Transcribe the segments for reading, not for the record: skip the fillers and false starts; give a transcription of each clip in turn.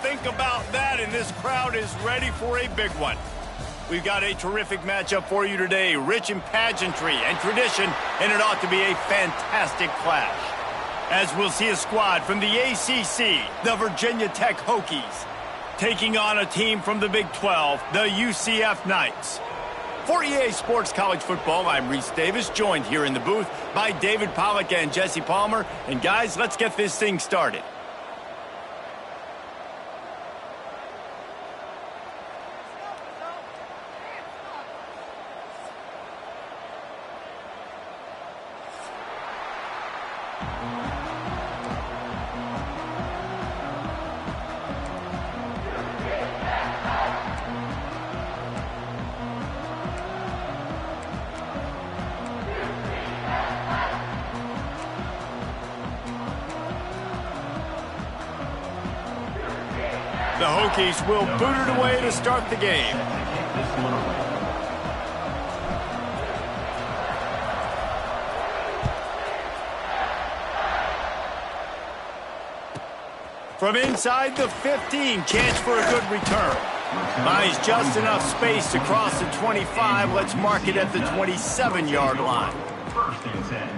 think about that, and this crowd is ready for a big one. We've got a terrific matchup for you today, rich in pageantry and tradition, and it ought to be a fantastic clash. As we'll see a squad from the ACC, the Virginia Tech Hokies, taking on a team from the Big 12, the UCF Knights. For EA Sports College Football, I'm Reese Davis, joined here in the booth by David Pollack and Jesse Palmer. And guys, let's get this thing started. The Hokies will boot it away to start the game. From inside the 15, chance for a good return. Buys just enough space to cross the 25. Let's mark it at the 27-yard line. First and 10.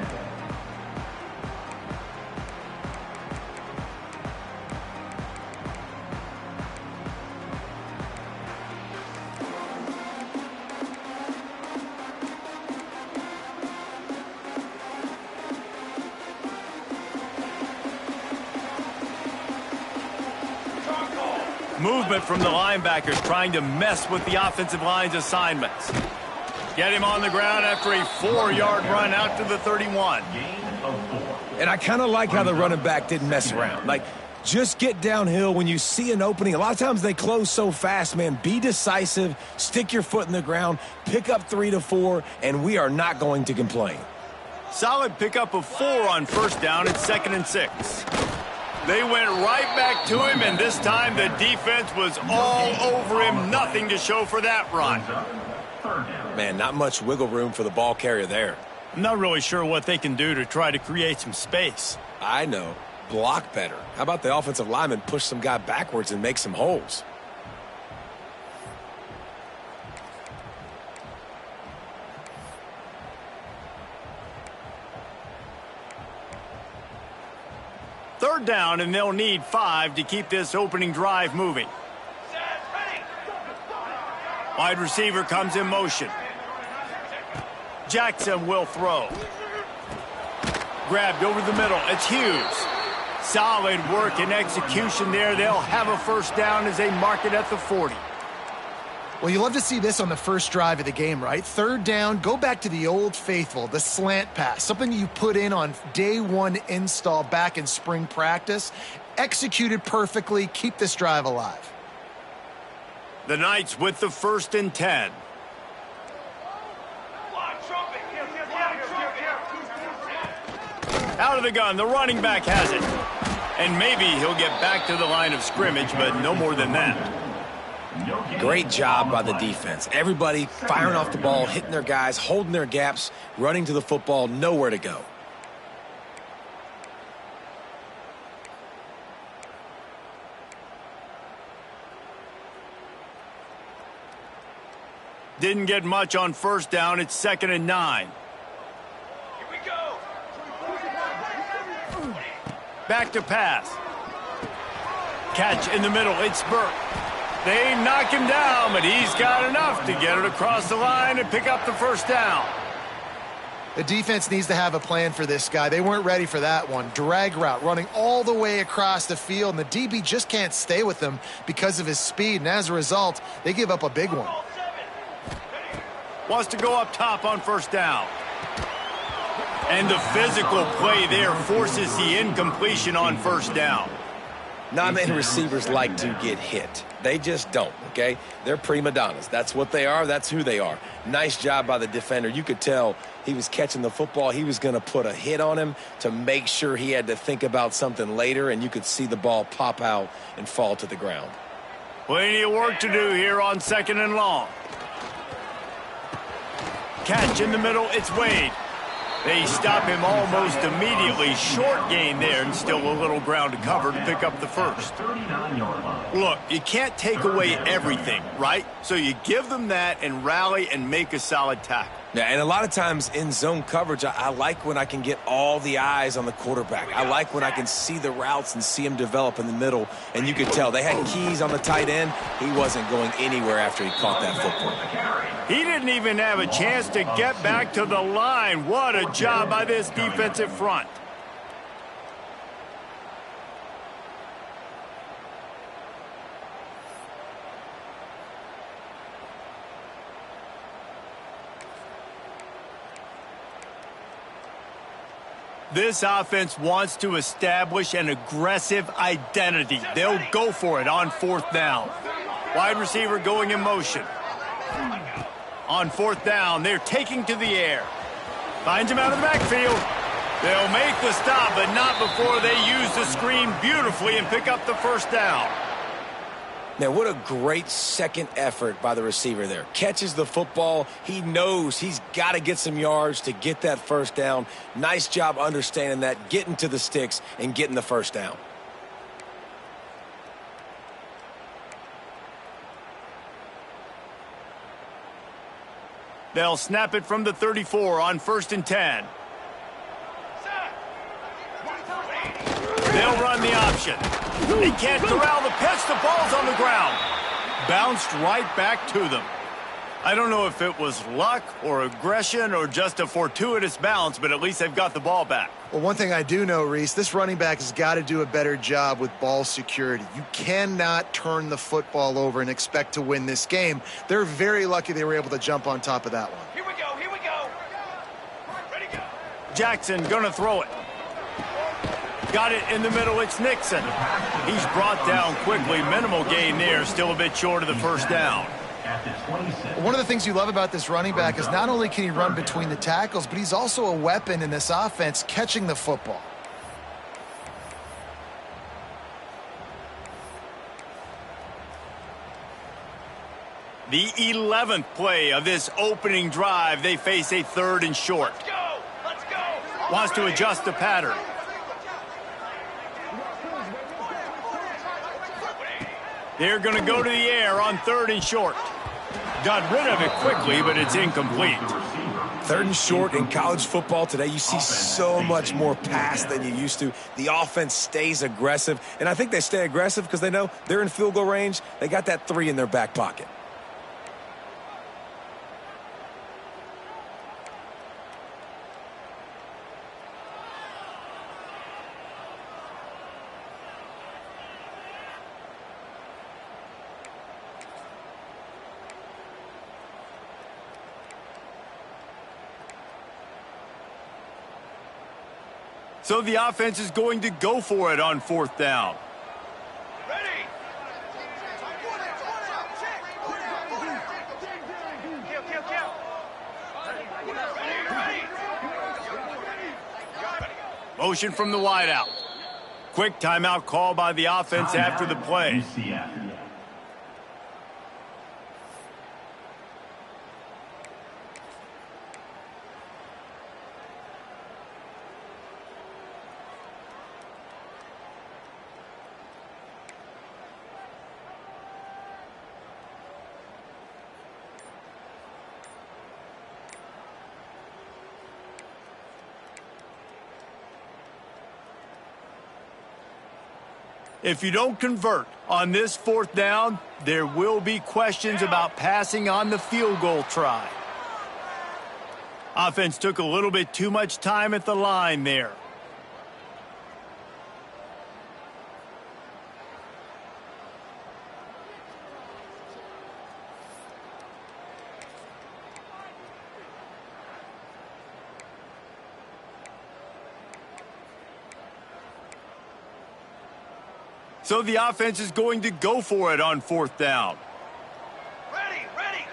Movement from the linebackers trying to mess with the offensive line's assignments. Get him on the ground after a 4-yard run out to the 31. And I kind of like how the running back didn't mess around. Like, just get downhill when you see an opening. A lot of times they close so fast, man. Be decisive, stick your foot in the ground, pick up 3 to 4, and we are not going to complain. Solid pickup of 4 on first down at 2nd and 6. They went right back to him, and this time the defense was all over him. Nothing to show for that run. Man, not much wiggle room for the ball carrier there. I'm not really sure what they can do to try to create some space. I know. Block better. How about the offensive lineman push some guy backwards and make some holes? Third down, and they'll need 5 to keep this opening drive moving. Wide receiver comes in motion. Jackson will throw. Grabbed over the middle. It's Hughes. Solid work and execution there. They'll have a first down as they mark it at the 40. Well, you love to see this on the first drive of the game, right? Third down, go back to the old faithful, the slant pass, something you put in on day one install back in spring practice. Executed perfectly, keep this drive alive. The Knights with the 1st and 10. Out of the gun, the running back has it. And maybe he'll get back to the line of scrimmage, but no more than that. Great job by the defense. Everybody firing off the ball, hitting their guys, holding their gaps, running to the football, nowhere to go. Didn't get much on first down. It's 2nd and 9. Here we go. Back to pass. Catch in the middle. It's Burke. They knock him down, but he's got enough to get it across the line and pick up the first down. The defense needs to have a plan for this guy. They weren't ready for that one. Drag route, running all the way across the field, and the DB just can't stay with him because of his speed, and as a result, they give up a big one. Wants to go up top on first down. And the physical play there forces the incompletion on first down. Not many receivers like to get hit. They just don't, okay? They're prima donnas. That's what they are. That's who they are. Nice job by the defender. You could tell he was catching the football. He was going to put a hit on him to make sure he had to think about something later, and you could see the ball pop out and fall to the ground. Plenty of work to do here on 2nd and long. Catch in the middle. It's Wade. They stop him almost immediately. Short gain there, and still a little ground to cover to pick up the first. 39-yard line. Look, you can't take away everything, right? So you give them that and rally and make a solid tackle. Yeah, and a lot of times in zone coverage, I like when I can get all the eyes on the quarterback. I like when I can see the routes and see him develop in the middle. And you could tell they had keys on the tight end. He wasn't going anywhere after he caught that football. He didn't even have a chance to get back to the line. What a job by this defensive front. This offense wants to establish an aggressive identity. They'll go for it on fourth down. Wide receiver going in motion. On fourth down, they're taking to the air. Finds him out of the backfield. They'll make the stop, but not before they use the screen beautifully and pick up the first down. Now, what a great second effort by the receiver there. Catches the football. He knows he's got to get some yards to get that first down. Nice job understanding that, getting to the sticks and getting the first down. They'll snap it from the 34 on 1st and 10. They'll run the option. They can't corral the pitch. The ball's on the ground. Bounced right back to them. I don't know if it was luck or aggression or just a fortuitous bounce, but at least they've got the ball back. Well, one thing I do know, Reese, this running back has got to do a better job with ball security. You cannot turn the football over and expect to win this game. They're very lucky they were able to jump on top of that one. Here we go, here we go. Ready, go. Jackson gonna throw it. Got it in the middle, it's Nixon. He's brought down quickly, minimal gain there, still a bit short of the first down. One of the things you love about this running back is not only can he run between the tackles, but he's also a weapon in this offense catching the football. The 11th play of this opening drive, they face a 3rd and short. Let's go, let's go. Wants to adjust the pattern. They're going to go to the air on 3rd and short. Got rid of it quickly, but it's incomplete. 3rd and short in college football today, you see so much more pass than you used to. The offense stays aggressive, and I think they stay aggressive because they know they're in field goal range. They got that 3 in their back pocket. So the offense is going to go for it on 4th down. Ready. Kill. Ready. Motion from the wideout. Quick timeout call by the offense after the play. If you don't convert on this 4th down, there will be questions about passing on the field goal try. Offense took a little bit too much time at the line there. So the offense is going to go for it on 4th down. Ready.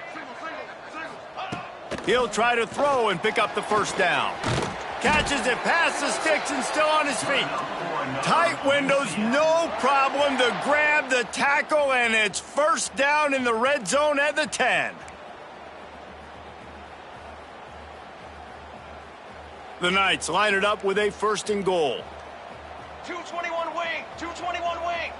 He'll try to throw and pick up the first down. Catches it past the sticks and still on his feet. Tight windows, no problem to grab the tackle, and it's first down in the red zone at the 10. The Knights line it up with a 1st and goal. 221 wing.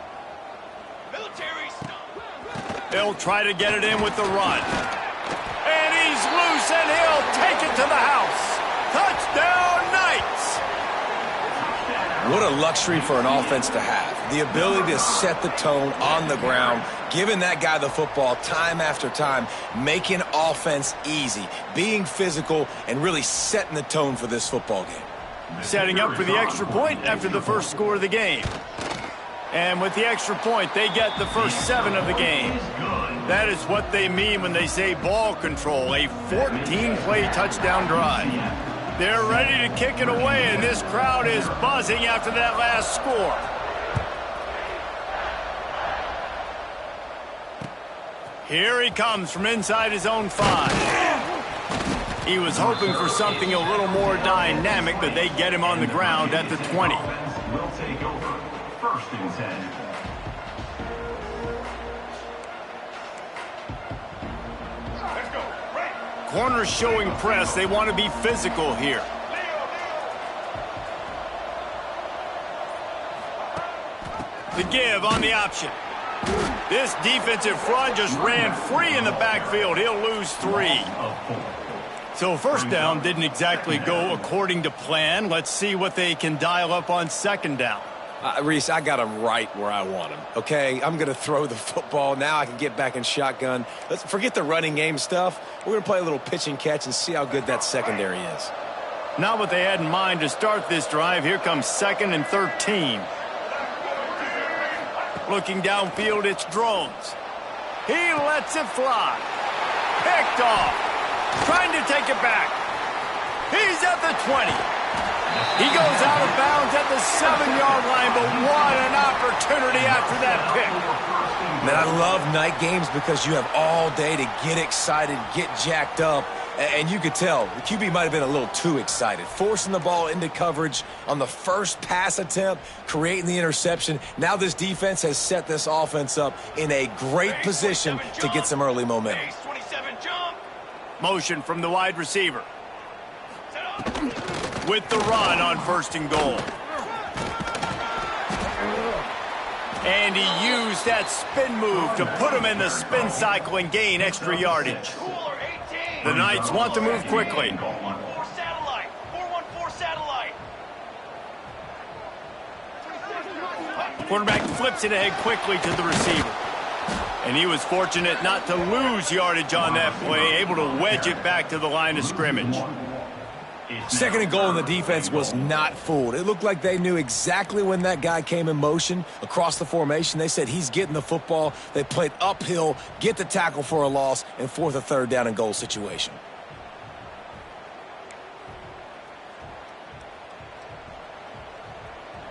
Military style. He'll try to get it in with the run. And he's loose, and he'll take it to the house. Touchdown, Knights! What a luxury for an offense to have. The ability to set the tone on the ground, giving that guy the football time after time, making offense easy, being physical, and really setting the tone for this football game. Setting up for the extra point after the first score of the game. And with the extra point, they get the first 7 of the game. That is what they mean when they say ball control, a 14-play touchdown drive. They're ready to kick it away, and this crowd is buzzing after that last score. Here he comes from inside his own 5. He was hoping for something a little more dynamic, but they get him on the ground at the 20. Will take over. First and 10. Let's go. Right. Corners showing press. They want to be physical here. The give on the option. This defensive front just ran free in the backfield. He'll lose 3. So first down didn't exactly go according to plan. Let's see what they can dial up on second down. Reese, I got him right where I want him, okay? I'm going to throw the football. Now I can get back in shotgun. Let's forget the running game stuff. We're going to play a little pitch and catch and see how good that secondary is. Not what they had in mind to start this drive. Here comes 2nd and 13. Looking downfield, it's Drones. He lets it fly. Picked off. Trying to take it back. He's at the 20. He goes out of bounds at the 7-yard line, but what an opportunity after that pick. Man, I love night games because you have all day to get excited, get jacked up, and you could tell the QB might have been a little too excited. Forcing the ball into coverage on the first pass attempt, creating the interception. Now this defense has set this offense up in a great position to get some early momentum. Base 27 jump. Motion from the wide receiver. With the run on 1st and goal. And he used that spin move to put him in the spin cycle and gain extra yardage. Cooler 18. The Knights want to move quickly. 414 satellite. 414 satellite. Quarterback flips it ahead quickly to the receiver. And he was fortunate not to lose yardage on that play, able to wedge it back to the line of scrimmage. 2nd and goal, and the defense was not fooled. It looked like they knew exactly when that guy came in motion across the formation. They said he's getting the football. They played uphill, get the tackle for a loss, and 4th or 3rd down and goal situation.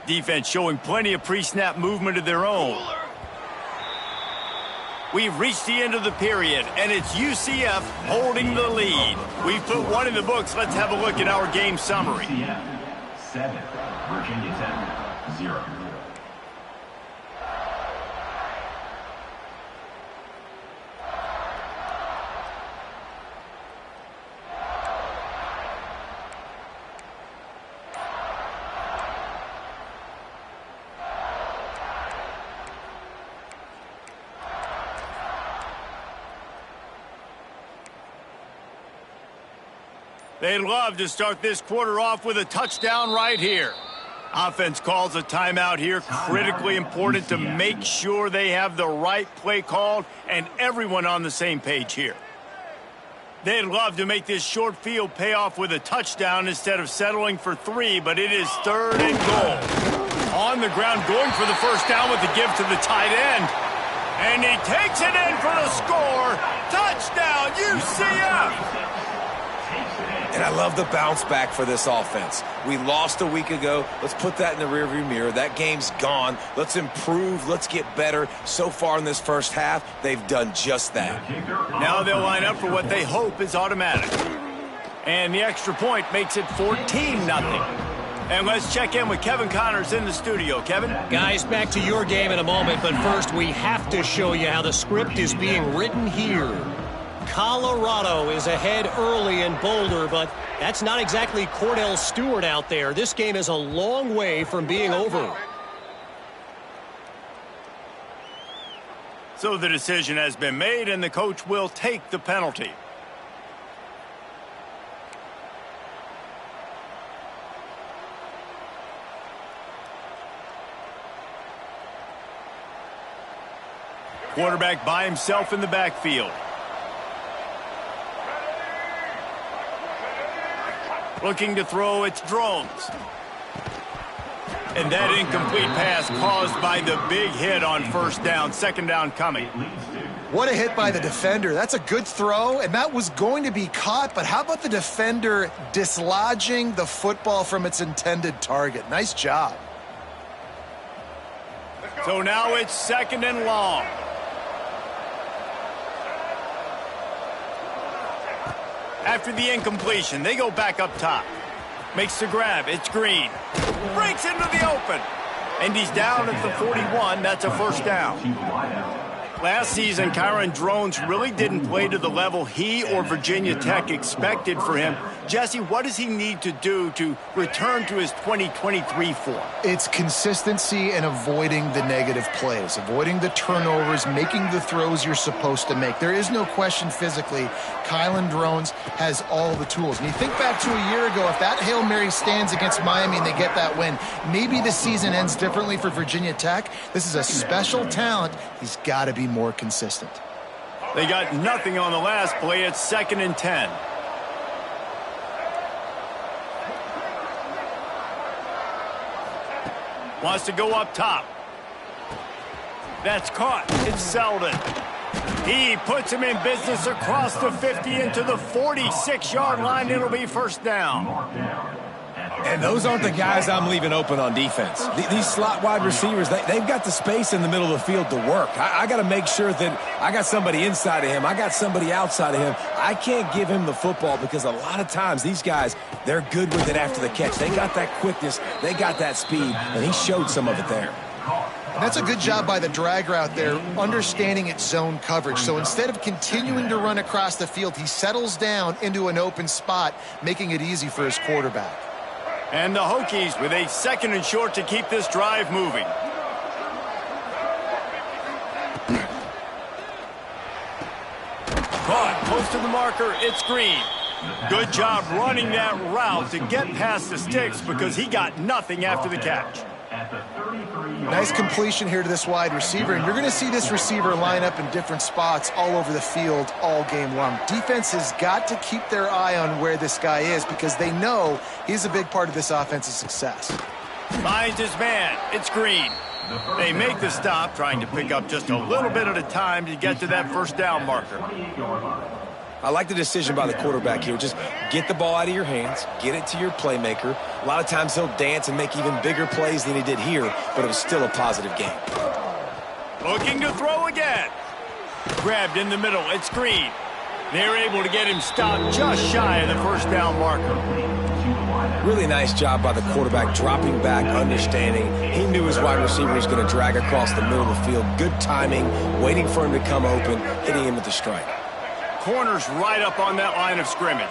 Defense showing plenty of pre-snap movement of their own. We've reached the end of the period, and it's UCF holding the lead. We've put 1 in the books. Let's have a look at our game summary. UCF 7, Virginia 10, 0. They'd love to start this quarter off with a touchdown right here. Offense calls a timeout here. Critically important to make sure they have the right play called and everyone on the same page here. They'd love to make this short field pay off with a touchdown instead of settling for 3, but it is 3rd and goal. On the ground, going for the first down with the give to the tight end. And he takes it in for the score. Touchdown, UCF! And I love the bounce back for this offense. We lost a week ago. Let's put that in the rearview mirror. That game's gone. Let's improve. Let's get better. So far in this first half, they've done just that. Now they'll line up for what they hope is automatic. And the extra point makes it 14-0. And let's check in with Kevin Connors in the studio. Kevin? Guys, back to your game in a moment, but first we have to show you how the script is being written here. Colorado is ahead early in Boulder, but that's not exactly Cordell Stewart out there. This game is a long way from being over. So the decision has been made, and the coach will take the penalty. Quarterback by himself in the backfield. Looking to throw, it's Drones. And that incomplete pass caused by the big hit on first down. Second down coming. What a hit by the defender. That's a good throw, and that was going to be caught, but how about the defender dislodging the football from its intended target? Nice job. So now it's second and long. After the incompletion, they go back up top. Makes the grab. It's Green. Breaks into the open. And he's down at the 41. That's a first down. Last season, Kyron Drones really didn't play to the level he or Virginia Tech expected for him. Jesse, what does he need to do to return to his 2023 form? It's consistency and avoiding the negative plays, avoiding the turnovers, making the throws you're supposed to make. There is no question physically, Kyron Drones has all the tools. And you think back to a year ago, if that Hail Mary stands against Miami and they get that win, maybe the season ends differently for Virginia Tech. This is a special talent. He's got to be more consistent. They got nothing on the last play. It's second and 10. Wants to go up top. That's caught. It's Selden. He puts him in business across the 50 into the 46-yard line. It'll be first down. And those aren't the guys I'm leaving open on defense. These slot wide receivers, they've got the space in the middle of the field to work. I got to make sure that I got somebody inside of him. I got somebody outside of him. I can't give him the football because a lot of times these guys, they're good with it after the catch. They got that quickness. They got that speed, and he showed some of it there. That's a good job by the drag route there, understanding its zone coverage. So instead of continuing to run across the field, he settles down into an open spot, making it easy for his quarterback. And the Hokies with a second and short to keep this drive moving. Caught close to the marker. It's Green. Good job running that route to get past the sticks because he got nothing after the catch. Nice completion here to this wide receiver, and you're going to see this receiver line up in different spots all over the field all game long. Defense has got to keep their eye on where this guy is because they know he's a big part of this offense's success. Finds his man. It's Green. They make the stop, trying to pick up just a little bit at a time to get to that first down marker. I like the decision by the quarterback here. Just get the ball out of your hands, get it to your playmaker. A lot of times he'll dance and make even bigger plays than he did here, but it was still a positive game. Looking to throw again. Grabbed in the middle. It's Green. They're able to get him stopped just shy of the first down marker. Really nice job by the quarterback, dropping back, understanding. He knew his wide receiver was going to drag across the middle of the field. Good timing, waiting for him to come open, hitting him with the strike. Corner's right up on that line of scrimmage.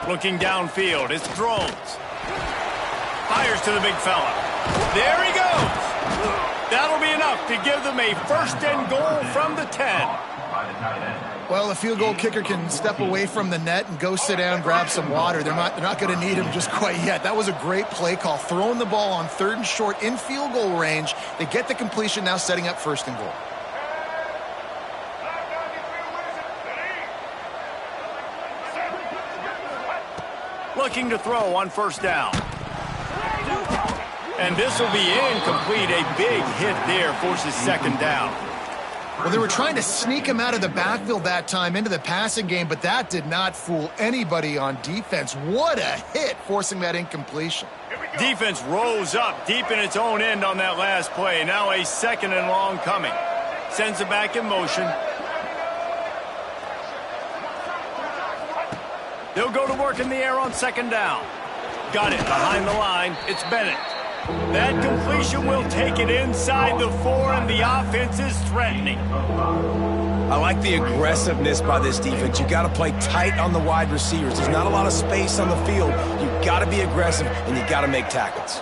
Looking downfield, it's Drones. Fires to the big fella. There he goes. That'll be enough to give them a first and goal from the 10. Well, the field goal kicker can step away from the net and go sit down, grab some water. They're not going to need him just quite yet. That was a great play call. Throwing the ball on third and short in field goal range. They get the completion, now setting up first and goal. Looking to throw on first down. And this will be incomplete. A big hit there forces second down. Well, they were trying to sneak him out of the backfield that time into the passing game, but that did not fool anybody on defense. What a hit, forcing that incompletion. Defense rose up deep in its own end on that last play. Now a second and long coming. Sends it back in motion. They'll go to work in the air on second down. Got it behind the line. It's Bennett. That completion will take it inside the 4, and the offense is threatening. I like the aggressiveness by this defense. You got to play tight on the wide receivers. There's not a lot of space on the field. You got to be aggressive, and you got to make tackles.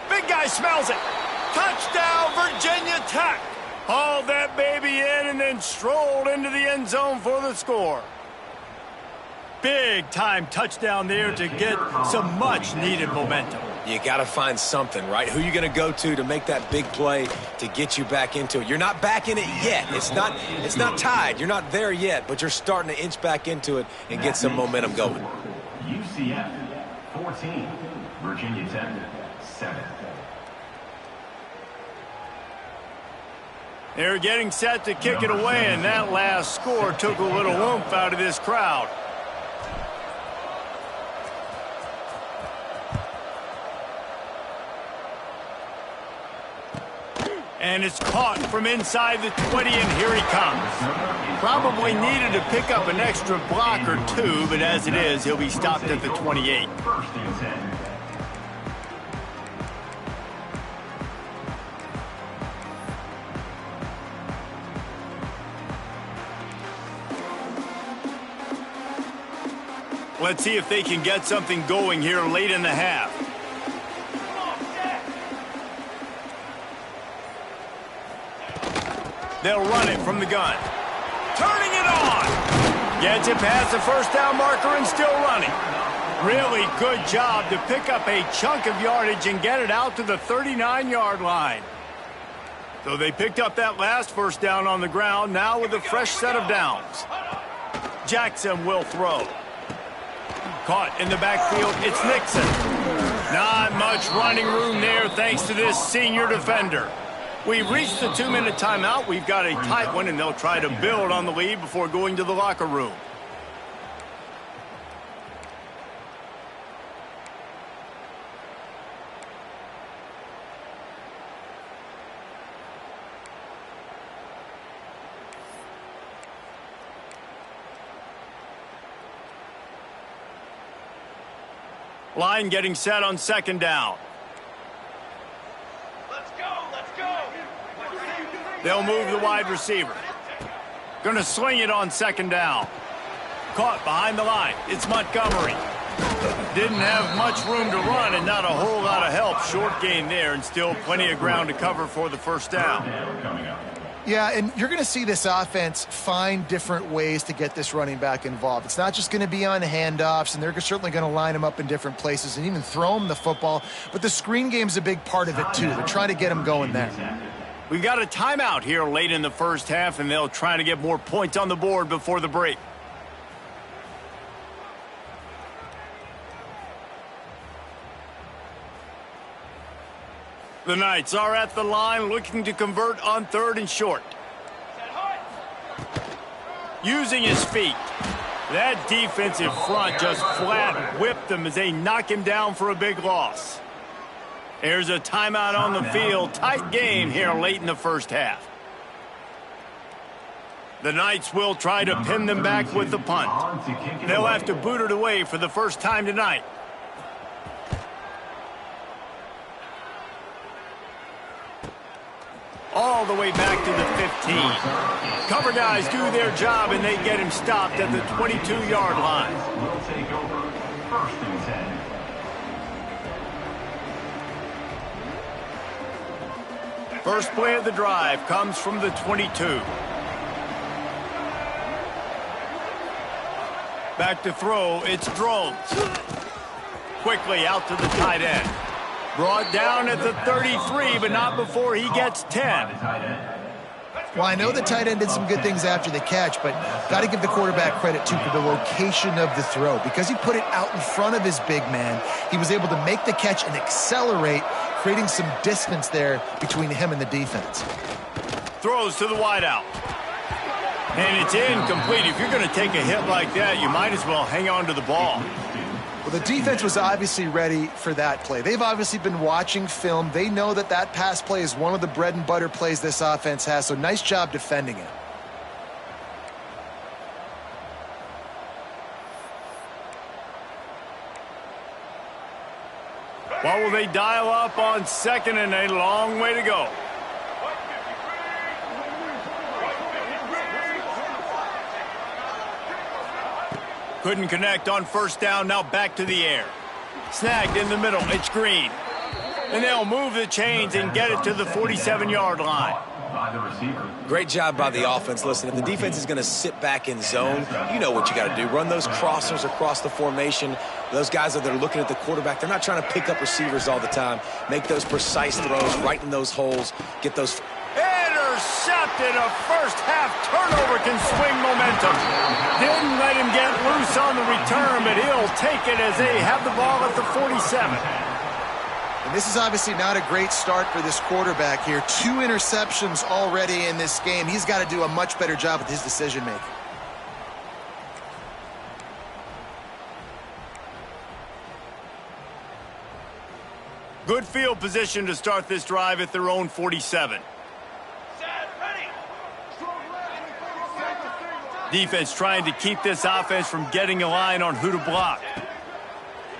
Big guy smells it. Touchdown, Virginia Tech. Hauled that baby in and then strolled into the end zone for the score. Big time touchdown there to get some much needed momentum. You got to find something, right? Who you going to go to make that big play to get you back into it? You're not back in it yet. It's not tied. You're not there yet, but you're starting to inch back into it and get some momentum going. UCF 14, Virginia Tech 7. They're getting set to kick it away, and that last score took a little oomph out of this crowd. And it's caught from inside the 20, and here he comes. Probably needed to pick up an extra block or two, but as it is, he'll be stopped at the 28. First and 10. Let's see if they can get something going here late in the half. They'll run it from the gun. Turning it on. Gets it past the first down marker and still running. Really good job to pick up a chunk of yardage and get it out to the 39-yard line. So they picked up that last first down on the ground, now with a fresh set of downs. Jackson will throw. Caught in the backfield, it's Nixon. Not much running room there thanks to this senior defender. We've reached the 2-minute timeout. We've got a tight one, and they'll try to build on the lead before going to the locker room. Line getting set on second down. Let's go, let's go. They'll move the wide receiver. Going to sling it on second down. Caught behind the line. It's Montgomery. Didn't have much room to run and not a whole lot of help. Short gain there and still plenty of ground to cover for the first down. Coming up. Yeah, and you're going to see this offense find different ways to get this running back involved. It's not just going to be on handoffs, and they're certainly going to line him up in different places and even throw him the football. But the screen game's a big part of it, too. They're trying to get him going there. We've got a timeout here late in the first half, and they'll try to get more points on the board before the break. The Knights are at the line looking to convert on third and short. Using his feet. That defensive front just flat whipped them as they knock him down for a big loss. There's a timeout on the field. Tight game here late in the first half. The Knights will try to pin them back with the punt. They'll have to boot it away for the first time tonight. All the way back to the 15. Cover guys do their job, and they get him stopped at the 22-yard line. Will take over. First and 10. First play of the drive comes from the 22. Back to throw, it's Drones. Quickly out to the tight end. Brought down at the 33, but not before he gets 10. Well, I know the tight end did some good things after the catch, but got to give the quarterback credit, too, for the location of the throw. Because he put it out in front of his big man, he was able to make the catch and accelerate, creating some distance there between him and the defense. Throws to the wideout. And it's incomplete. If you're going to take a hit like that, you might as well hang on to the ball. Well, the defense was obviously ready for that play. They've obviously been watching film. They know that that pass play is one of the bread and butter plays this offense has, so nice job defending it. What will they dial up on second and a long way to go? Couldn't connect on first down, now back to the air. Snagged in the middle, it's Green. And they'll move the chains and get it to the 47-yard line. By the receiver. Great job by the offense. Listen, if the defense is going to sit back in zone, you know what you got to do. Run those crossers across the formation. Those guys that are looking at the quarterback, they're not trying to pick up receivers all the time. Make those precise throws, right in those holes, get those... Intercepted. A first-half turnover can swing momentum. Didn't let him get loose on the return, but he'll take it as they have the ball at the 47. And this is obviously not a great start for this quarterback here. 2 interceptions already in this game. He's got to do a much better job with his decision-making. Good field position to start this drive at their own 47. Set, ready. Defense trying to keep this offense from getting a line on who to block.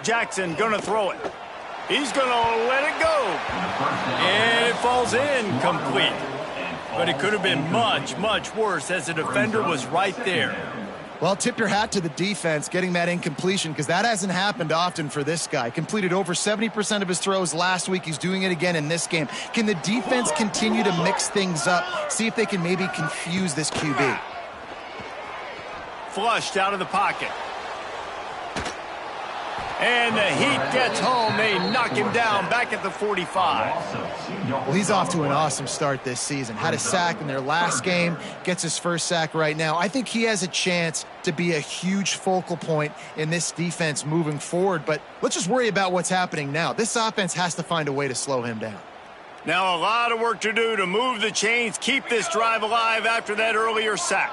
Jackson gonna throw it. He's gonna let it go. And it falls in complete. But it could have been much, much worse as the defender was right there. Well, tip your hat to the defense getting that incompletion because that hasn't happened often for this guy. Completed over 70% of his throws last week. He's doing it again in this game. Can the defense continue to mix things up? See if they can maybe confuse this QB. Flushed out of the pocket. And the heat gets home. They knock him down back at the 45. Well, he's off to an awesome start this season. Had a sack in their last game, gets his first sack right now. I think he has a chance to be a huge focal point in this defense moving forward, but let's just worry about what's happening now. This offense has to find a way to slow him down. Now a lot of work to do to move the chains, keep this drive alive after that earlier sack.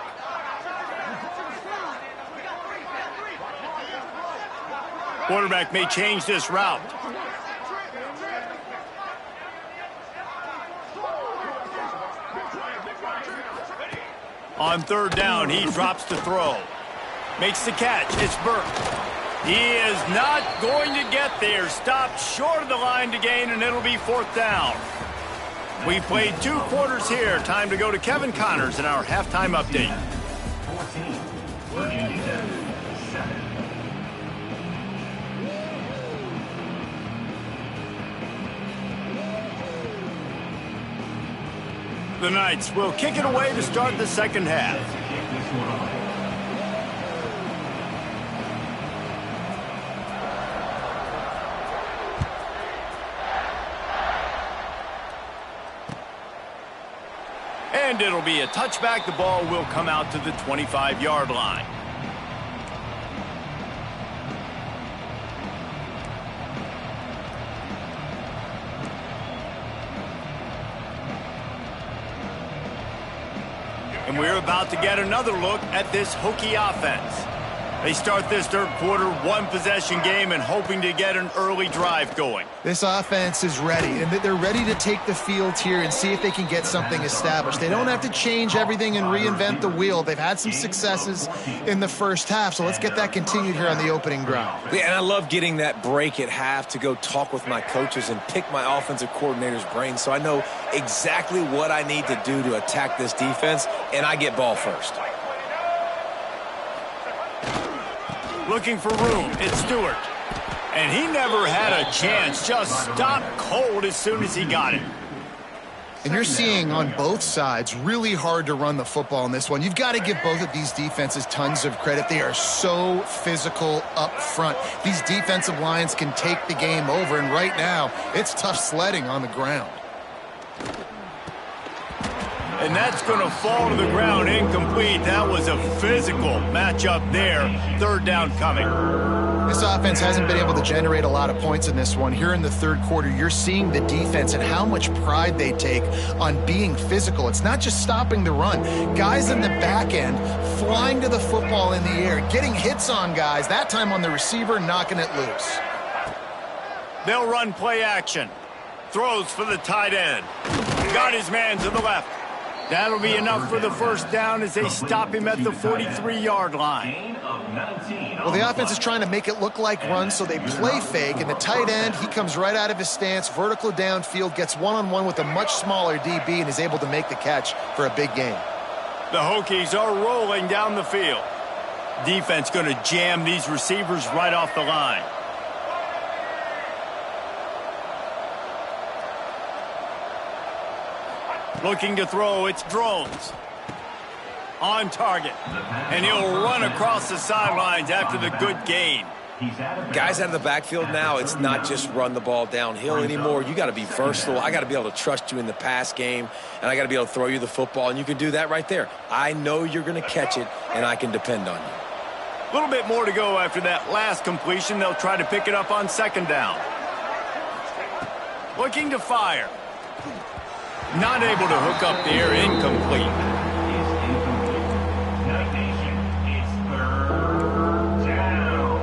Quarterback may change this route. On third down, he drops to throw. Makes the catch. It's Burke. He is not going to get there. Stopped short of the line to gain, and it'll be 4th down. We played 2 quarters here. Time to go to Kevin Connors in our halftime update. 14. Virginia Tech, 7. The Knights will kick it away to start the second half. And it'll be a touchback. The ball will come out to the 25-yard line. And we're about to get another look at this Hokie offense. They start this third quarter, 1-possession game and hoping to get an early drive going. This offense is ready, and they're ready to take the field here and see if they can get something established. They don't have to change everything and reinvent the wheel. They've had some successes in the first half, so let's get that continued here on the opening drive. Yeah, and I love getting that break at half to go talk with my coaches and pick my offensive coordinator's brain so I know exactly what I need to do to attack this defense, and I get ball first. Looking for room, it's Stewart. And he never had a chance, just stopped cold as soon as he got it. And you're seeing on both sides really hard to run the football in this one. You've got to give both of these defenses tons of credit. They are so physical up front. These defensive lines can take the game over, and right now it's tough sledding on the ground. And that's going to fall to the ground incomplete. That was a physical matchup there. Third down coming. This offense hasn't been able to generate a lot of points in this one. Here in the third quarter, you're seeing the defense and how much pride they take on being physical. It's not just stopping the run. Guys in the back end flying to the football in the air, getting hits on guys, that time on the receiver, knocking it loose. They'll run play action. Throws for the tight end. Got his man to the left. That'll be enough for the first down as they stop him at the 43-yard line. Gain of 19. Well, the offense is trying to make it look like runs, so they play fake. And the tight end, he comes right out of his stance, vertical downfield, gets one-on-one with a much smaller DB, and is able to make the catch for a big gain. The Hokies are rolling down the field. Defense going to jam these receivers right off the line. Looking to throw, it's Drones. On target. And he'll run across the sidelines after the good gain. Guys out of the backfield now, it's not just run the ball downhill anymore. You got to be versatile. I got to be able to trust you in the pass game, and I got to be able to throw you the football, and you can do that right there. I know you're going to catch it, and I can depend on you. A little bit more to go after that last completion. They'll try to pick it up on second down. Looking to fire. Not able to hook up there, incomplete. Is incomplete. Night Nation, it's third down.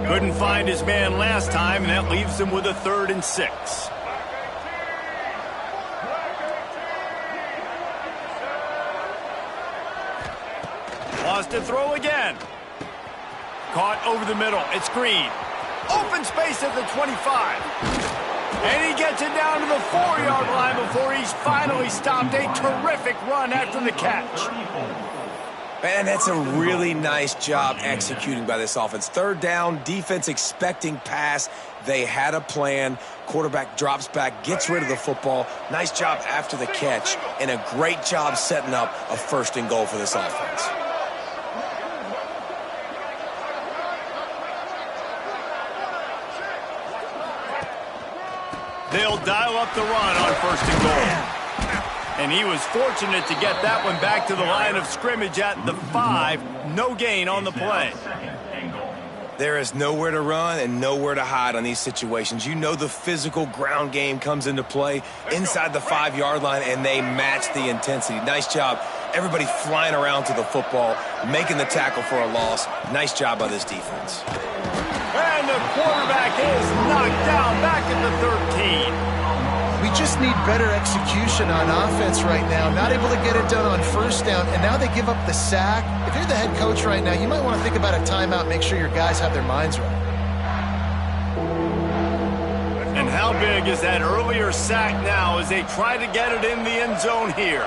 Couldn't find his man last time, and that leaves him with a 3rd and 6. Wants to throw again. Caught over the middle. It's Green. Open space at the 25. And he gets it down to the 4-yard line before he's finally stopped. A terrific run after the catch. Man, that's a really nice job executing by this offense. 3rd down, defense expecting pass. They had a plan. Quarterback drops back, gets rid of the football. Nice job after the catch, and a great job setting up a 1st and goal for this offense. They'll dial up the run on 1st and goal. And he was fortunate to get that one back to the line of scrimmage at the 5. No gain on the play. There is nowhere to run and nowhere to hide on these situations. You know the physical ground game comes into play inside the 5-yard line, and they match the intensity. Nice job. Everybody flying around to the football, making the tackle for a loss. Nice job by this defense. And the quarterback is knocked down back at the 13. We just need better execution on offense right now. Not able to get it done on 1st down, and now they give up the sack. If you're the head coach right now, you might want to think about a timeout, make sure your guys have their minds right. And how big is that earlier sack now as they try to get it in the end zone here?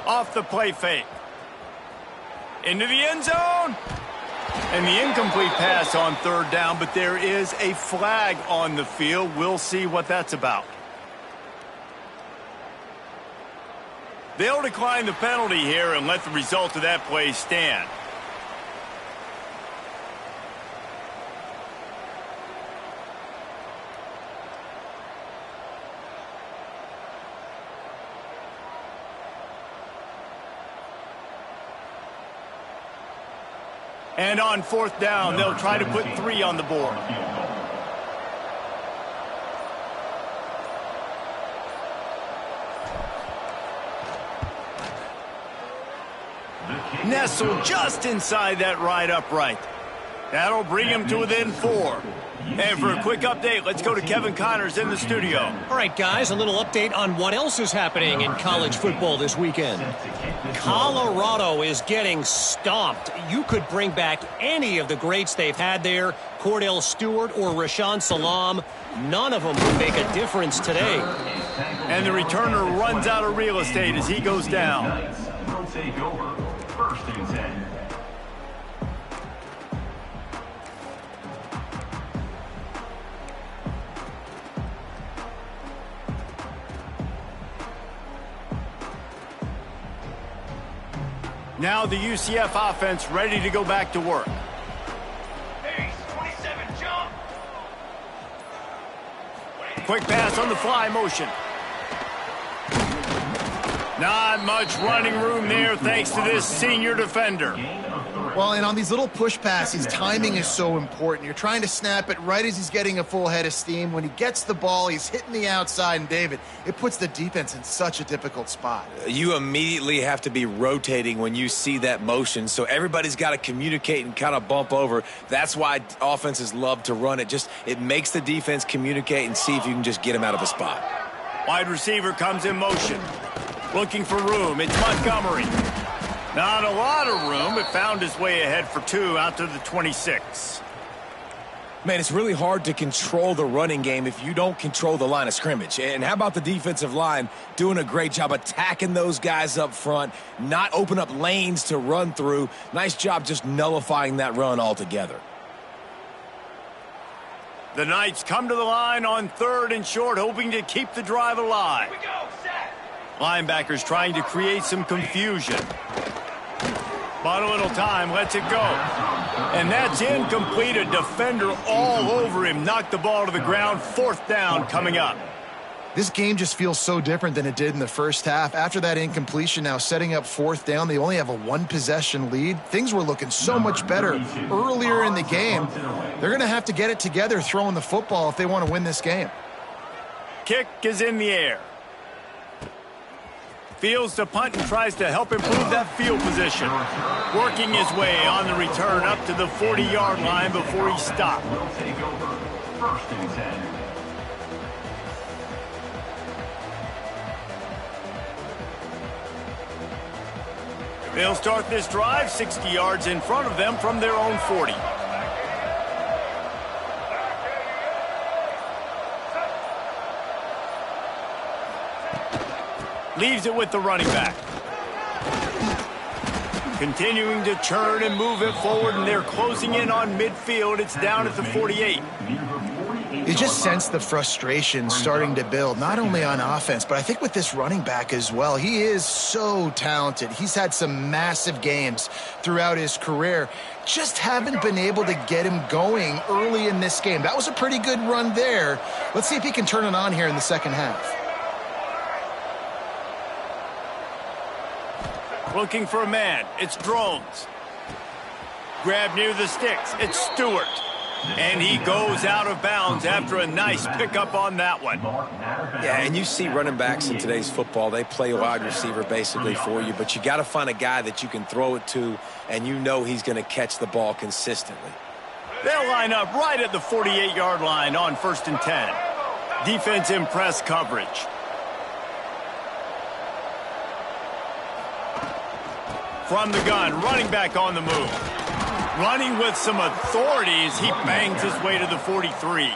Off the play fake. Into the end zone. And the incomplete pass on 3rd down, but there is a flag on the field. We'll see what that's about. They'll decline the penalty here and let the result of that play stand. And on 4th down, they'll try to put 3 on the board. Nestled just inside that right upright. That'll bring him to within 4. And for a quick update, let's go to Kevin Connors in the studio. All right, guys, a little update on what else is happening in college football this weekend. Colorado is getting stomped. You could bring back any of the greats they've had there, Cordell Stewart or Rashaan Salam. None of them would make a difference today. And the returner runs out of real estate as he goes down. Will take over 1st and 10. Now the UCF offense ready to go back to work. Hey, 27, jump. Quick pass on the fly motion. Not much running room there thanks to this senior defender. Gain of 3. Well, and on these little push passes, timing is so important. You're trying to snap it right as he's getting a full head of steam. When he gets the ball, he's hitting the outside, and David, it puts the defense in such a difficult spot. You immediately have to be rotating when you see that motion, so everybody's got to communicate and kind of bump over. That's why offenses love to run it. It makes the defense communicate and see if you can just get him out of a spot. Wide receiver comes in motion. Looking for room. It's Montgomery. Not a lot of room, but found his way ahead for 2 out to the 26. Man, it's really hard to control the running game if you don't control the line of scrimmage. And how about the defensive line doing a great job attacking those guys up front, not open up lanes to run through. Nice job just nullifying that run altogether. The Knights come to the line on 3rd and short, hoping to keep the drive alive. Here we go, set. Linebackers trying to create some confusion. Bought a little time, lets it go. And that's incomplete. A defender all over him. Knocked the ball to the ground. 4th down coming up. This game just feels so different than it did in the first half. After that incompletion, now setting up 4th down, they only have a 1-possession lead. Things were looking so much better earlier in the game. They're going to have to get it together throwing the football if they want to win this game. Kick is in the air. Fields to punt and tries to help improve that field position. Working his way on the return up to the 40-yard line before he stopped. Will take over. 1st and 10. They'll start this drive 60 yards in front of them from their own 40. Leaves it with the running back. Continuing to churn and move it forward, and they're closing in on midfield. It's down at the 48. You just sense the frustration starting to build, not only on offense, but I think with this running back as well. He is so talented. He's had some massive games throughout his career. Just haven't been able to get him going early in this game. That was a pretty good run there. Let's see if he can turn it on here in the second half. Looking for a man. It's Drones. Grab near the sticks. It's Stewart. And he goes out of bounds after a nice pickup on that one. Yeah, and you see running backs in today's football, they play wide receiver basically for you, but you got to find a guy that you can throw it to, and you know he's going to catch the ball consistently. They'll line up right at the 48-yard line on 1st and 10. Defense in press coverage. From the gun, running back on the move. Running with some authority as he bangs his way to the 43.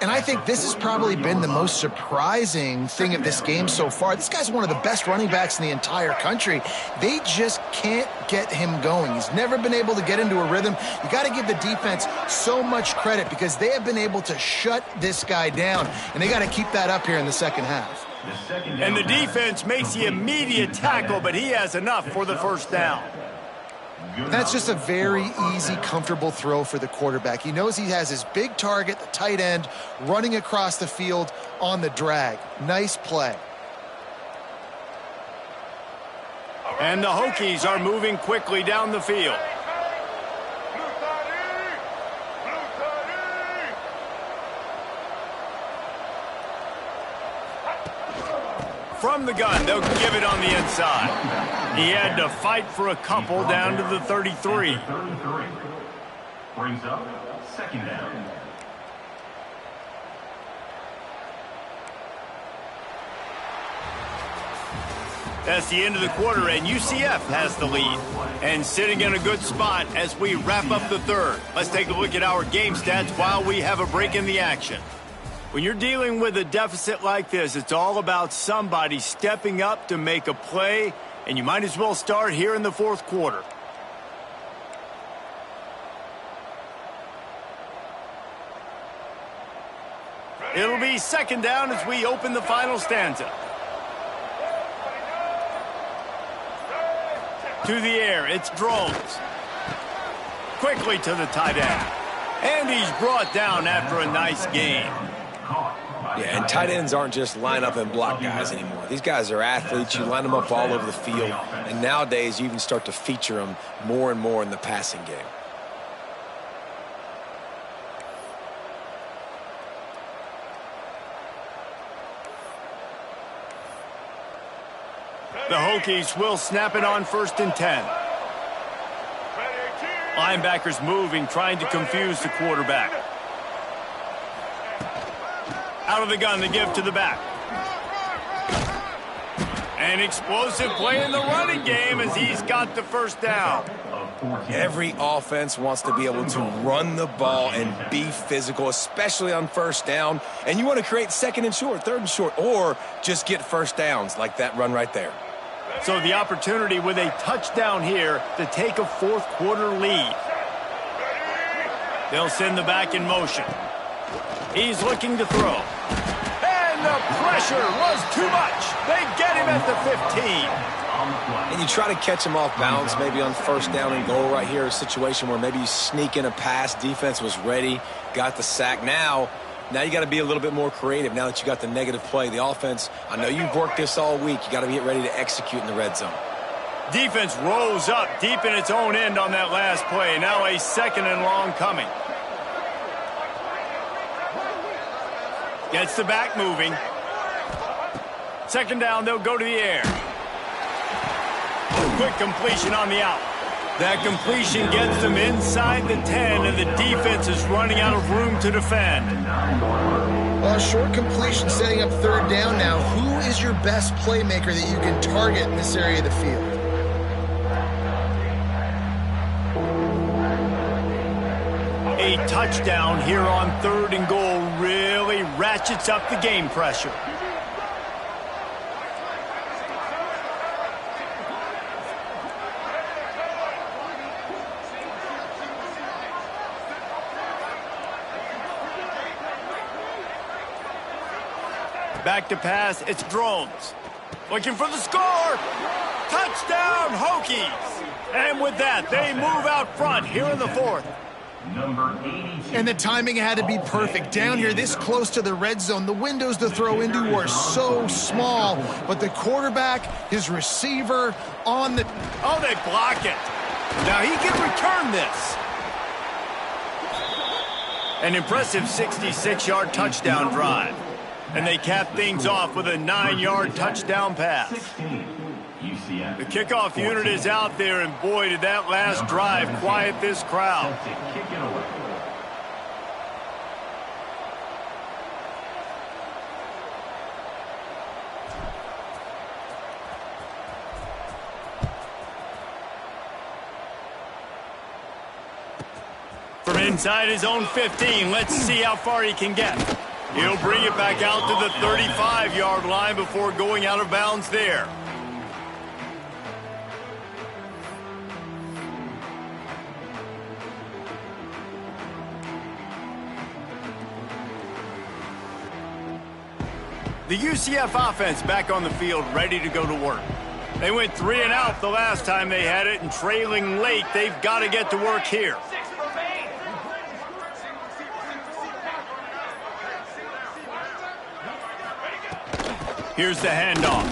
And I think this has probably been the most surprising thing of this game so far. This guy's one of the best running backs in the entire country. They just can't get him going. He's never been able to get into a rhythm. You got to give the defense so much credit because they have been able to shut this guy down, and they got to keep that up here in the second half. And the defense makes the immediate tackle, but he has enough for the 1st down. That's just a very easy, comfortable throw for the quarterback. He knows he has his big target, the tight end, running across the field on the drag. Nice play. And the Hokies are moving quickly down the field. From the gun, they'll give it on the inside. He had to fight for a couple down to the 33. Brings up 2nd down. That's the end of the quarter, and UCF has the lead. And sitting in a good spot as we wrap up the 3rd. Let's take a look at our game stats while we have a break in the action. When you're dealing with a deficit like this, it's all about somebody stepping up to make a play, and you might as well start here in the 4th quarter. It'll be 2nd down as we open the final stanza. To the air, it's Drones. Quickly to the tight end. And he's brought down after a nice gain. Caught by Yeah, and tight ends aren't just line up and block guys anymore. These guys are athletes. You line them up all over the field. And nowadays, you even start to feature them more and more in the passing game. The Hokies will snap it on 1st and 10. Linebackers moving, trying to confuse the quarterback. Out of the gun, the give to the back. An explosive play in the running game as he's got the 1st down. Every offense wants to be able to run the ball and be physical, especially on 1st down. And you want to create 2nd and short, 3rd and short, or just get 1st downs like that run right there. So the opportunity with a touchdown here to take a 4th quarter lead. They'll send the back in motion. He's looking to throw. And the pressure was too much. They get him at the 15. And you try to catch him off balance, maybe on 1st down and goal right here, a situation where maybe you sneak in a pass. Defense was ready, got the sack. Now you got to be a little bit more creative now that you got the negative play. The offense, I know you've worked this all week. You got to get ready to execute in the red zone. Defense rose up deep in its own end on that last play. Now a 2nd and long coming. Gets the back moving. 2nd down, they'll go to the air. Quick completion on the out. That completion gets them inside the 10, and the defense is running out of room to defend. Well, a short completion setting up 3rd down now. Who is your best playmaker that you can target in this area of the field? A touchdown here on 3rd and goal really ratchets up the game pressure. Back to pass, it's Drones. Looking for the score. Touchdown, Hokies. And with that, they move out front here in the 4th. Number 82. And the timing had to be perfect. Down here, this close to the red zone, the windows to throw into are so small. But the quarterback, his receiver, on the... Oh, they block it. Now he can return this. An impressive 66-yard touchdown drive. And they cap things off with a 9-yard touchdown pass. 16. UCF. The kickoff unit is out there, and boy, did that last drive quiet this crowd. Set to kick it away. From inside his own 15, let's see how far he can get. He'll bring it back out to the 35-yard line before going out of bounds there. The UCF offense back on the field, ready to go to work. They went 3 and out the last time they had it, and trailing late, they've got to get to work here. 6 remain. Here's the handoff.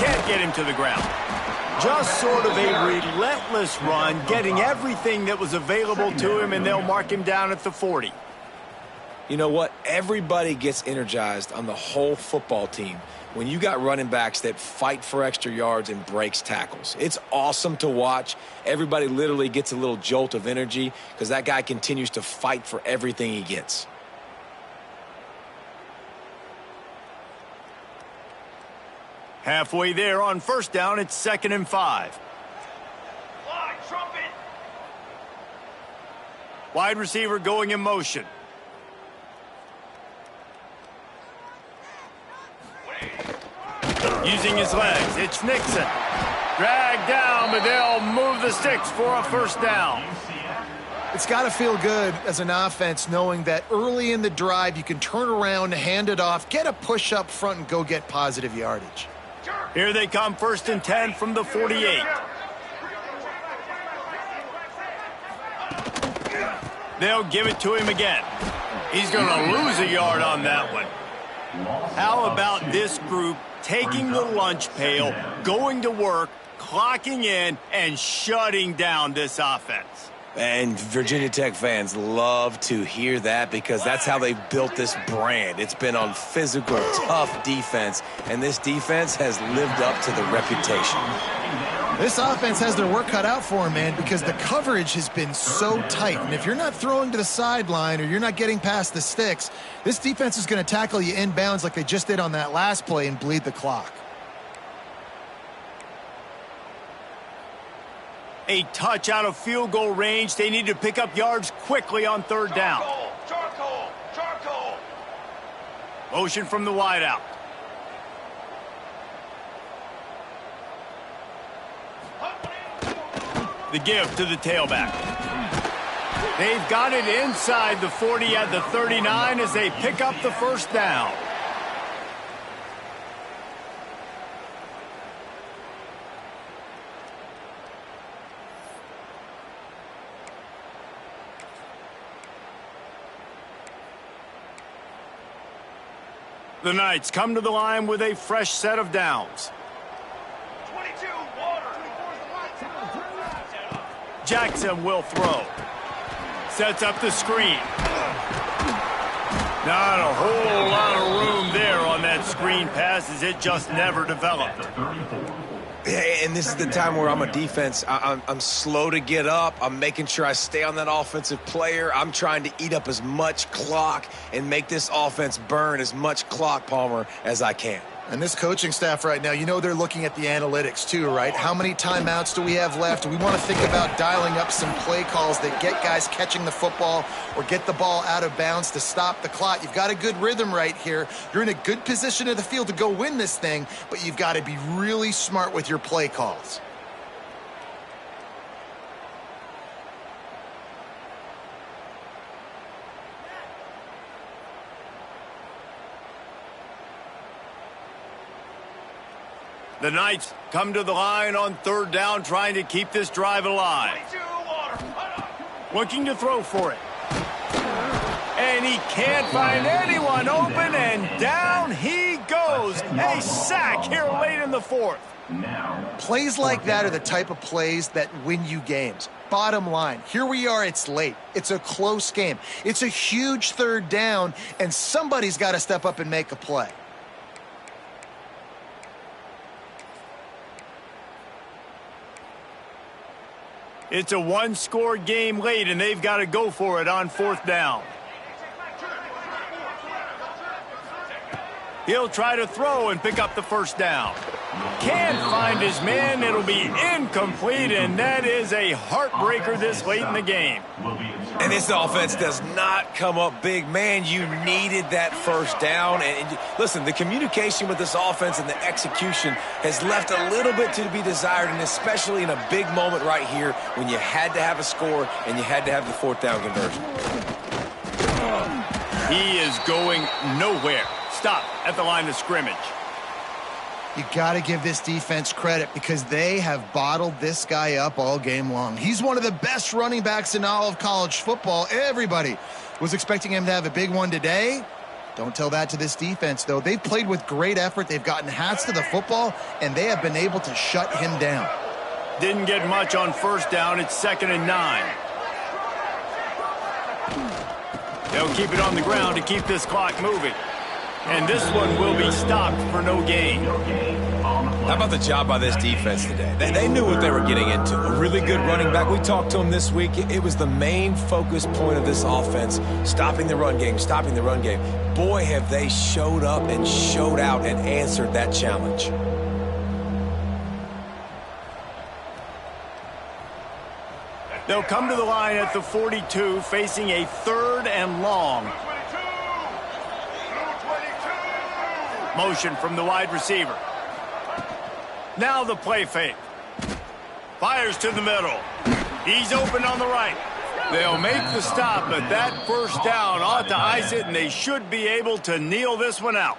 Can't get him to the ground. Just sort of a relentless run, getting everything that was available to him, and they'll mark him down at the 40. You know what? Everybody gets energized on the whole football team when you got running backs that fight for extra yards and breaks tackles. It's awesome to watch. Everybody literally gets a little jolt of energy because that guy continues to fight for everything he gets. Halfway there on 1st down, it's 2nd and 5. Line, trumpet. Wide receiver going in motion. Using his legs, it's Nixon. Dragged down, but they'll move the sticks for a 1st down. It's got to feel good as an offense knowing that early in the drive you can turn around, hand it off, get a push up front, and go get positive yardage. Here they come, 1st and 10 from the 48. They'll give it to him again. He's going to lose a yard on that one. How about this group taking the lunch pail, going to work, clocking in, and shutting down this offense? And Virginia Tech fans love to hear that because that's how they've built this brand. It's been on physical, tough defense, and this defense has lived up to the reputation. This offense has their work cut out for them, man, because the coverage has been so tight. And if you're not throwing to the sideline or you're not getting past the sticks, this defense is going to tackle you inbounds like they just did on that last play and bleed the clock. A touch out of field goal range. They need to pick up yards quickly on third down. Charcoal. Motion from the wideout. The give to the tailback. They've got it inside the 40 at the 39 as they pick up the first down. The Knights come to the line with a fresh set of downs. 22, water. Jackson will throw. Sets up the screen. Not a whole lot of room there on that screen pass as it just never developed. And this is the time where I'm a defense. I'm slow to get up. I'm making sure I stay on that offensive player. I'm trying to eat up as much clock and make this offense burn as much clock, Palmer, as I can. And this coaching staff right now, you know they're looking at the analytics too, right? How many timeouts do we have left? We want to think about dialing up some play calls that get guys catching the football or get the ball out of bounds to stop the clock. You've got a good rhythm right here. You're in a good position of the field to go win this thing, but you've got to be really smart with your play calls. The Knights come to the line on third down, trying to keep this drive alive. 22, water. Looking to throw for it. And he can't find anyone open, and down he goes. A sack here late in the fourth. Plays like that are the type of plays that win you games. Bottom line, here we are, it's late. It's a close game. It's a huge third down, and somebody's got to step up and make a play. It's a one-score game late, and they've got to go for it on fourth down. He'll try to throw and pick up the first down. Can't find his man. It'll be incomplete, and that is a heartbreaker this late in the game. And this offense does not come up big. Man, you needed that first down. And listen, the communication with this offense and the execution has left a little bit to be desired, and especially in a big moment right here when you had to have a score and you had to have the fourth down conversion. He is going nowhere. Stop at the line of scrimmage. You got to give this defense credit because they have bottled this guy up all game long. He's one of the best running backs in all of college football. Everybody was expecting him to have a big one today. Don't tell that to this defense, though. They've played with great effort. They've gotten hats to the football, and they have been able to shut him down. Didn't get much on first down. It's 2nd and 9. They'll keep it on the ground to keep this clock moving. And this one will be stopped for no gain. How about the job by this defense today? They knew what they were getting into. A really good running back. We talked to him this week. It was the main focus point of this offense, stopping the run game, stopping the run game. Boy, have they showed up and showed out and answered that challenge. They'll come to the line at the 42, facing a 3rd and long. Motion from the wide receiver. Now the play fake. Fires to the middle. He's open on the right. They'll make the stop, but that first down ought to ice it, and they should be able to kneel this one out.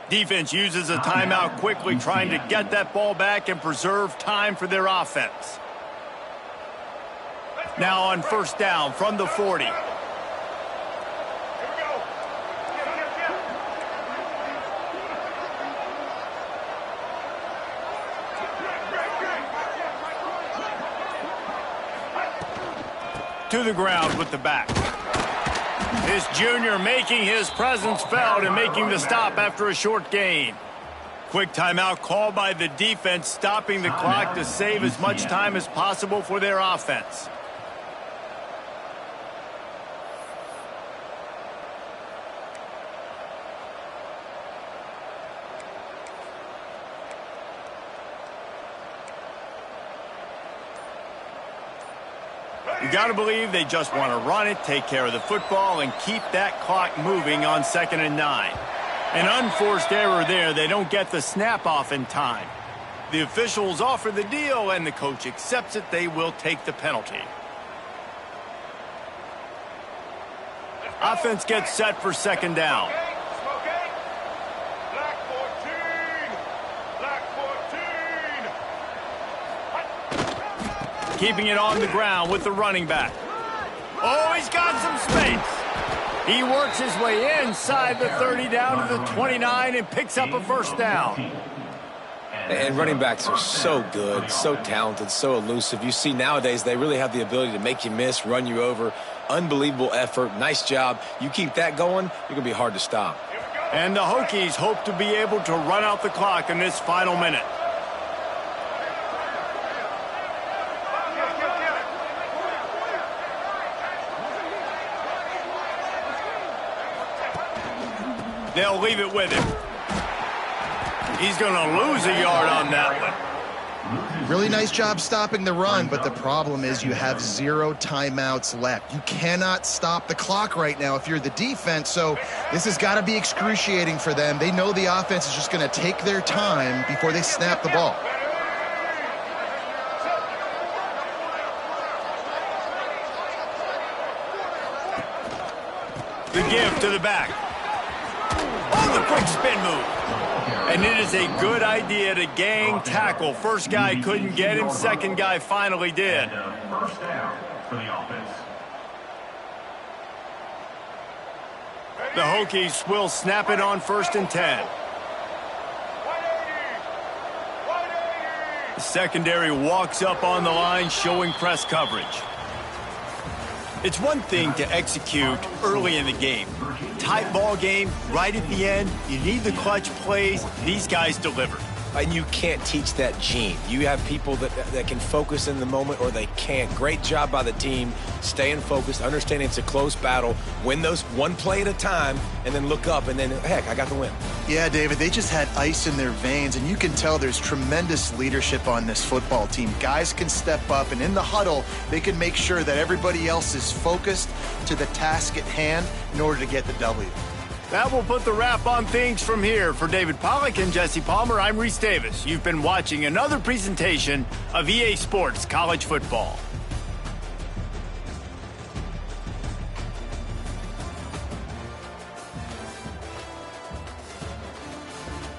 Defense uses a timeout quickly, trying to get that ball back and preserve time for their offense. Now on first down from the 40. to the ground with the back. This junior making his presence felt and making the stop after a short gain. Quick timeout called by the defense, stopping the clock to save as much time as possible for their offense. You got to believe they just want to run it, take care of the football, and keep that clock moving on 2nd and 9. An unforced error there. They don't get the snap off in time. The officials offer the deal, and the coach accepts it. They will take the penalty. Offense gets set for 2nd down. Black 14. Keeping it on the ground with the running back. Oh, he's got some space. He works his way inside the 30 down to the 29 and picks up a 1st down. And running backs are so good, so talented, so elusive. You see nowadays they really have the ability to make you miss, run you over. Unbelievable effort. Nice job. You keep that going, you're going to be hard to stop. And the Hokies hope to be able to run out the clock in this final minute. They'll leave it with him. He's going to lose a yard on that one. Really nice job stopping the run, but the problem is you have 0 timeouts left. You cannot stop the clock right now if you're the defense, so this has got to be excruciating for them. They know the offense is just going to take their time before they snap the ball. The give to the back. Oh, the quick spin move. And it is a good idea to gang tackle. First guy couldn't get him. Second guy finally did. First down for the offense. The Hokies will snap it on 1st and 10. The secondary walks up on the line, showing press coverage. It's one thing to execute early in the game. Tight ball game, right at the end, you need the clutch plays. These guys delivered. And you can't teach that gene. You have people that can focus in the moment or they can't. Great job by the team, staying focused, understanding it's a close battle, win those one play at a time, and then look up, and then, heck, I got the win. Yeah, David, they just had ice in their veins, and you can tell there's tremendous leadership on this football team. Guys can step up, and in the huddle, they can make sure that everybody else is focused to the task at hand in order to get the W. That will put the wrap on things from here. For David Pollack and Jesse Palmer, I'm Reese Davis. You've been watching another presentation of EA Sports College Football.